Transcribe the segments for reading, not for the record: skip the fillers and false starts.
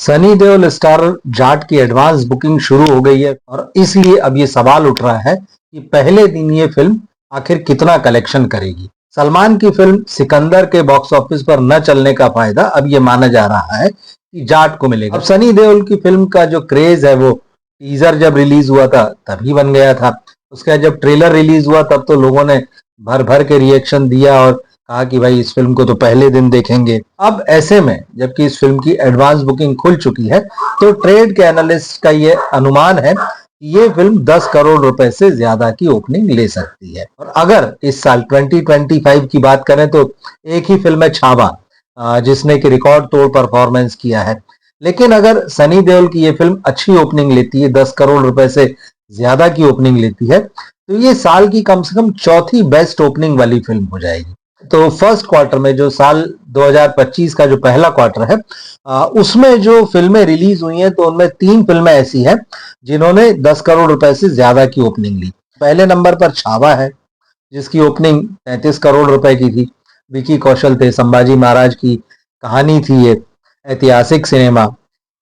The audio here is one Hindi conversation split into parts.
सनी देओल स्टार जाट की एडवांस बुकिंग शुरू हो गई है और इसलिए अब ये सवाल उठ रहा है कि पहले दिन ये फिल्म आखिर कितना कलेक्शन करेगी। सलमान की फिल्म सिकंदर के बॉक्स ऑफिस पर न चलने का फायदा अब ये माना जा रहा है कि जाट को मिलेगा। अब सनी देओल की फिल्म का जो क्रेज है वो टीजर जब रिलीज हुआ था तभी बन गया था। उसके बाद जब ट्रेलर रिलीज हुआ तब तो लोगों ने भर भर के रिएक्शन दिया और कहा कि भाई इस फिल्म को तो पहले दिन देखेंगे। अब ऐसे में जबकि इस फिल्म की एडवांस बुकिंग खुल चुकी है तो ट्रेड के एनालिस्ट का ये अनुमान है कि ये फिल्म 10 करोड़ रुपए से ज्यादा की ओपनिंग ले सकती है। और अगर इस साल 2025 की बात करें तो एक ही फिल्म है छावा, जिसने कि रिकॉर्ड तोड़ परफॉर्मेंस किया है। लेकिन अगर सनी देओल की ये फिल्म अच्छी ओपनिंग लेती है, 10 करोड़ रुपए से ज्यादा की ओपनिंग लेती है, तो ये साल की कम से कम चौथी बेस्ट ओपनिंग वाली फिल्म हो जाएगी। तो फर्स्ट क्वार्टर में जो साल 2025 का जो पहला क्वार्टर है, उसमें जो फिल्में रिलीज हुई हैं तो उनमें 3 फिल्में ऐसी हैं जिन्होंने 10 करोड़ रुपए से ज्यादा की ओपनिंग ली। पहले नंबर पर छावा है जिसकी ओपनिंग 33 करोड़ रुपए की थी। विकी कौशल थे, संभाजी महाराज की कहानी थी, ये ऐतिहासिक सिनेमा।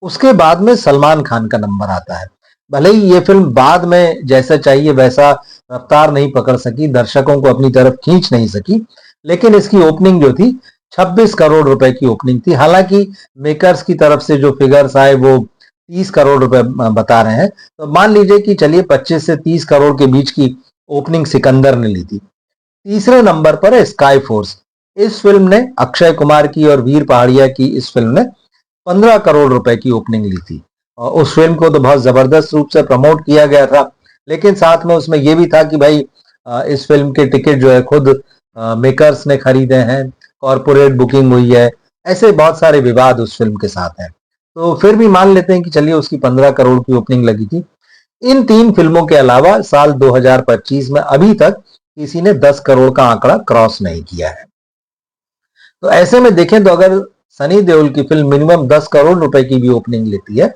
उसके बाद में सलमान खान का नंबर आता है। भले ही ये फिल्म बाद में जैसा चाहिए वैसा रफ्तार नहीं पकड़ सकी, दर्शकों को अपनी तरफ खींच नहीं सकी, लेकिन इसकी ओपनिंग जो थी 26 करोड़ रुपए की ओपनिंग थी। हालांकि मेकर्स की तरफ से जो फिगर्स आए वो 30 करोड़ रुपए बता रहे हैं, तो मान लीजिए कि चलिए 25 से 30 करोड़ के बीच की ओपनिंग सिकंदर ने ली थी। तीसरे नंबर पर है स्काई फोर्स। इस फिल्म ने अक्षय कुमार की और वीर पहाड़िया की इस फिल्म ने 15 करोड़ रुपए की ओपनिंग ली थी। और उस फिल्म को तो बहुत जबरदस्त रूप से प्रमोट किया गया था, लेकिन साथ में उसमें यह भी था कि भाई इस फिल्म के टिकट जो है खुद मेकर्स ने खरीदे हैं, कॉरपोरेट बुकिंग हुई है, ऐसे बहुत सारे विवाद उस फिल्म के साथ हैं। तो फिर भी मान लेते हैं कि चलिए उसकी 15 करोड़ की ओपनिंग लगी थी। इन 3 फिल्मों के अलावा साल 2025 में अभी तक किसी ने 10 करोड़ का आंकड़ा क्रॉस नहीं किया है। तो ऐसे में देखें तो अगर सनी देओल की फिल्म मिनिमम 10 करोड़ रुपए की भी ओपनिंग लेती है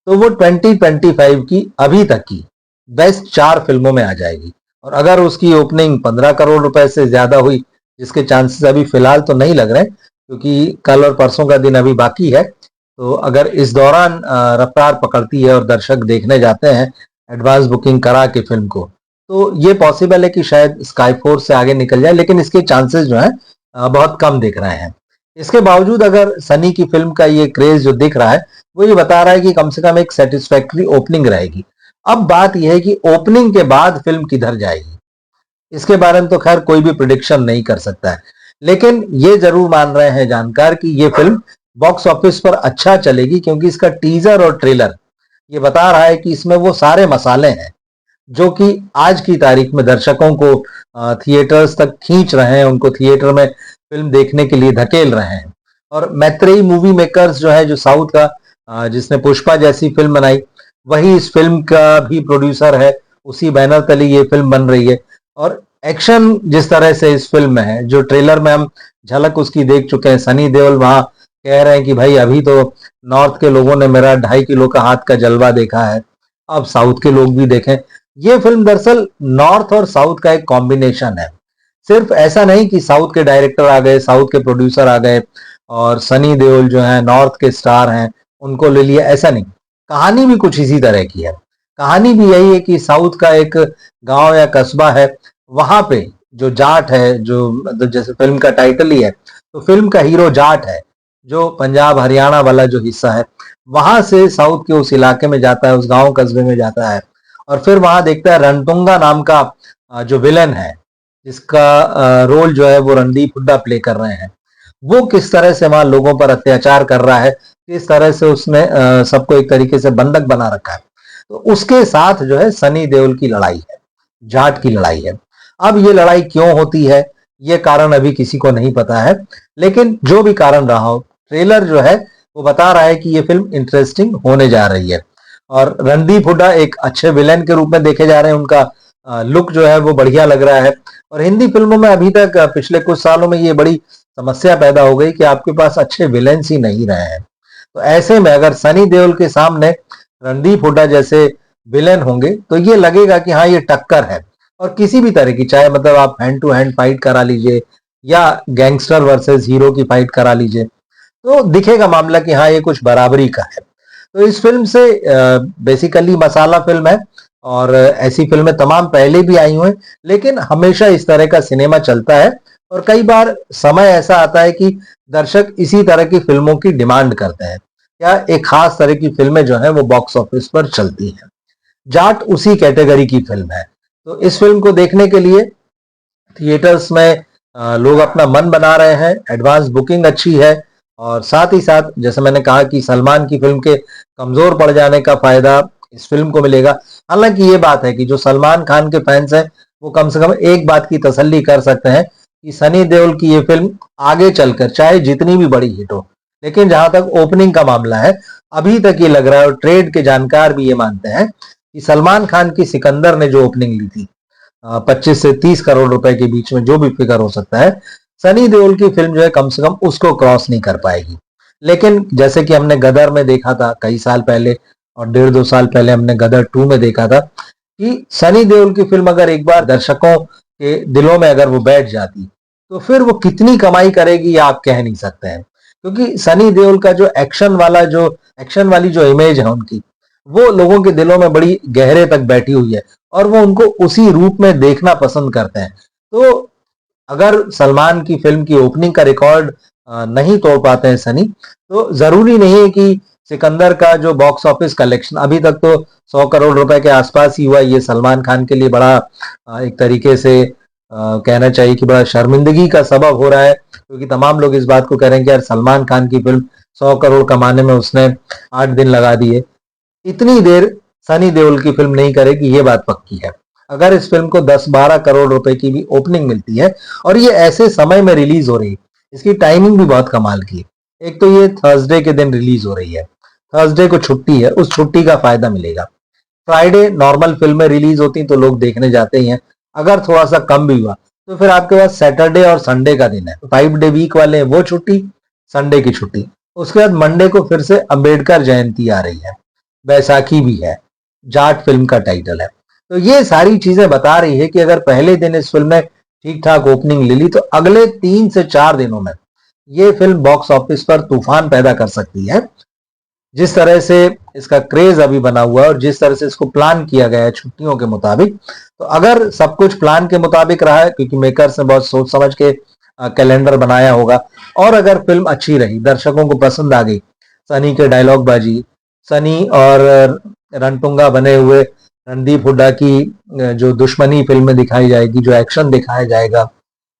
तो वो 2025 की अभी तक की बेस्ट 4 फिल्मों में आ जाएगी। और अगर उसकी ओपनिंग 15 करोड़ रुपए से ज्यादा हुई, जिसके चांसेस अभी फिलहाल तो नहीं लग रहे क्योंकि कल और परसों का दिन अभी बाकी है, तो अगर इस दौरान रफ्तार पकड़ती है और दर्शक देखने जाते हैं एडवांस बुकिंग करा के फिल्म को, तो ये पॉसिबल है कि शायद स्काई फोर्स से आगे निकल जाए, लेकिन इसके चांसेस जो है बहुत कम दिख रहे हैं। इसके बावजूद अगर सनी की फिल्म का ये क्रेज जो दिख रहा है वो ये बता रहा है कि कम से कम एक सेटिस्फैक्ट्री ओपनिंग रहेगी। अब बात यह है कि ओपनिंग के बाद फिल्म किधर जाएगी, इसके बारे में तो खैर कोई भी प्रिडिक्शन नहीं कर सकता है, लेकिन ये जरूर मान रहे हैं जानकार कि ये फिल्म बॉक्स ऑफिस पर अच्छा चलेगी, क्योंकि इसका टीजर और ट्रेलर ये बता रहा है कि इसमें वो सारे मसाले हैं जो कि आज की तारीख में दर्शकों को थिएटर्स तक खींच रहे हैं, उनको थिएटर में फिल्म देखने के लिए धकेल रहे हैं। और मैत्रेयी मूवी मेकर्स जो है, जो साउथ का, जिसने पुष्पा जैसी फिल्म बनाई, वही इस फिल्म का भी प्रोड्यूसर है, उसी बैनर तले ये फिल्म बन रही है। और एक्शन जिस तरह से इस फिल्म में है, जो ट्रेलर में हम झलक उसकी देख चुके हैं, सनी देओल वहां कह रहे हैं कि भाई अभी तो नॉर्थ के लोगों ने मेरा 2.5 किलो का हाथ का जलवा देखा है, अब साउथ के लोग भी देखें। ये फिल्म दरअसल नॉर्थ और साउथ का एक कॉम्बिनेशन है। सिर्फ ऐसा नहीं कि साउथ के डायरेक्टर आ गए, साउथ के प्रोड्यूसर आ गए और सनी देओल जो है नॉर्थ के स्टार हैं उनको ले लिया, ऐसा नहीं। कहानी भी कुछ इसी तरह की है। कहानी भी यही है कि साउथ का एक गांव या कस्बा है, वहां पे जो जाट है, जो मतलब जैसे फिल्म का टाइटल ही है, तो फिल्म का हीरो जाट है, जो पंजाब हरियाणा वाला जो हिस्सा है वहां से साउथ के उस इलाके में जाता है, उस गांव कस्बे में जाता है, और फिर वहां देखता है रणतुंगा नाम का जो विलन है, जिसका रोल जो है वो रणदीप हुड्डा प्ले कर रहे हैं, वो किस तरह से वहां लोगों पर अत्याचार कर रहा है, किस तरह से उसने सबको एक तरीके से बंधक बना रखा है। तो उसके साथ जो है सनी देओल की लड़ाई है, जाट की लड़ाई है। अब ये लड़ाई क्यों होती है, ये कारण अभी किसी को नहीं पता है, लेकिन जो भी कारण रहा हो, ट्रेलर जो है वो बता रहा है कि ये फिल्म इंटरेस्टिंग होने जा रही है। और रणदीप हुड्डा एक अच्छे विलेन के रूप में देखे जा रहे हैं, उनका लुक जो है वो बढ़िया लग रहा है। और हिंदी फिल्मों में अभी तक पिछले कुछ सालों में ये बड़ी समस्या पैदा हो गई कि आपके पास अच्छे विलेन्स ही नहीं रहे हैं। तो ऐसे में अगर सनी देओल के सामने रणदीप हुड्डा जैसे विलेन होंगे तो ये लगेगा कि हाँ ये टक्कर है। और किसी भी तरह की, चाहे मतलब आप हैंड टू हैंड फाइट करा लीजिए या गैंगस्टर वर्सेस हीरो की फाइट करा लीजिए, तो दिखेगा मामला कि हाँ ये कुछ बराबरी का है। तो इस फिल्म से बेसिकली मसाला फिल्म है और ऐसी फिल्में तमाम पहले भी आई हुई हैं, लेकिन हमेशा इस तरह का सिनेमा चलता है और कई बार समय ऐसा आता है कि दर्शक इसी तरह की फिल्मों की डिमांड करते हैं या एक खास तरह की फिल्में जो है वो बॉक्स ऑफिस पर चलती हैं। जाट उसी कैटेगरी की फिल्म है। तो इस फिल्म को देखने के लिए थिएटर्स में लोग अपना मन बना रहे हैं, एडवांस बुकिंग अच्छी है और साथ ही साथ जैसे मैंने कहा कि सलमान की फिल्म के कमजोर पड़ जाने का फायदा इस फिल्म को मिलेगा। हालांकि ये बात है कि जो सलमान खान के फैंस हैं वो कम से कम एक बात की तसल्ली कर सकते हैं कि सनी देओल की ये फिल्म आगे चलकर चाहे जितनी भी बड़ी हिट हो, लेकिन जहां तक ओपनिंग का मामला है अभी तक ये लग रहा है और ट्रेड के जानकार भी ये मानते हैं कि सलमान खान की सिकंदर ने जो ओपनिंग ली थी 25 से 30 करोड़ रुपए के बीच में जो भी फिगर हो सकता है, सनी देओल की फिल्म जो है कम से कम उसको क्रॉस नहीं कर पाएगी। लेकिन जैसे कि हमने गदर में देखा था कई साल पहले और 1.5-2 साल पहले हमने गदर 2 में देखा था कि सनी देओल की फिल्म अगर एक बार दर्शकों के दिलों में अगर वो बैठ जाती तो फिर वो कितनी कमाई करेगी ये आप कह नहीं सकते हैं, क्योंकि सनी देओल का जो एक्शन वाली जो इमेज है उनकी वो लोगों के दिलों में बड़ी गहरे तक बैठी हुई है और वो उनको उसी रूप में देखना पसंद करते हैं। तो अगर सलमान की फिल्म की ओपनिंग का रिकॉर्ड नहीं तोड़ पाते हैं सनी, तो जरूरी नहीं है कि सिकंदर का जो बॉक्स ऑफिस कलेक्शन अभी तक तो 100 करोड़ रुपए के आसपास ही हुआ, ये सलमान खान के लिए बड़ा एक तरीके से कहना चाहिए कि बड़ा शर्मिंदगी का सबब हो रहा है, क्योंकि तमाम लोग इस बात को कह रहे हैं कि यार सलमान खान की फिल्म 100 करोड़ कमाने में उसने 8 दिन लगा दिए। इतनी देर सनी देओल की फिल्म नहीं करेगी, ये बात पक्की है। अगर इस फिल्म को 10-12 करोड़ रुपए की भी ओपनिंग मिलती है और ये ऐसे समय में रिलीज हो रही है, इसकी टाइमिंग भी बहुत कमाल की है। एक तो ये थर्सडे के दिन रिलीज हो रही है, थर्सडे को छुट्टी है, उस छुट्टी का फायदा मिलेगा। फ्राइडे नॉर्मल फिल्में रिलीज होती तो लोग देखने जाते ही हैं, अगर थोड़ा सा कम भी हुआ तो फिर आपके पास सैटरडे और संडे का दिन है, 5 डे वीक वाले हैं वो छुट्टी, संडे की छुट्टी। उसके बाद मंडे को फिर से अंबेडकर जयंती आ रही है, बैसाखी भी है, जाट फिल्म का टाइटल है। तो ये सारी चीजें बता रही है कि अगर पहले दिन इस फिल्म ने ठीक ठाक ओपनिंग ले ली तो अगले 3 से 4 दिनों में ये फिल्म बॉक्स ऑफिस पर तूफान पैदा कर सकती है। जिस तरह से इसका क्रेज अभी बना हुआ है और जिस तरह से इसको प्लान किया गया है छुट्टियों के मुताबिक, तो अगर सब कुछ प्लान के मुताबिक रहा है, क्योंकि मेकर्स ने बहुत सोच समझ के कैलेंडर बनाया होगा, और अगर फिल्म अच्छी रही, दर्शकों को पसंद आ गई, सनी के डायलॉग बाजी, सनी और रणतुंगा बने हुए रणदीप हुड्डा की जो दुश्मनी फिल्म में दिखाई जाएगी, जो एक्शन दिखाया जाएगा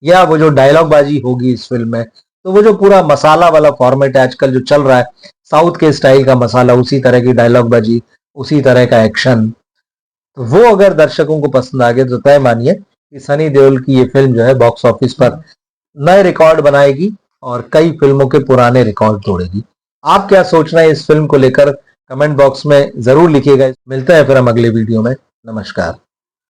या वो जो डायलॉग बाजी होगी इस फिल्म में, तो वो जो पूरा मसाला वाला फॉर्मेट है आजकल जो चल रहा है, साउथ के स्टाइल का मसाला, उसी तरह की डायलॉग बाजी, उसी तरह का एक्शन, तो वो अगर दर्शकों को पसंद आ गया तो तय मानिए कि सनी देओल की ये फिल्म जो है बॉक्स ऑफिस पर नए रिकॉर्ड बनाएगी और कई फिल्मों के पुराने रिकॉर्ड तोड़ेगी। आप क्या सोच रहे हैं इस फिल्म को लेकर, कमेंट बॉक्स में जरूर लिखिएगा। मिलते हैं फिर हम अगले वीडियो में। नमस्कार।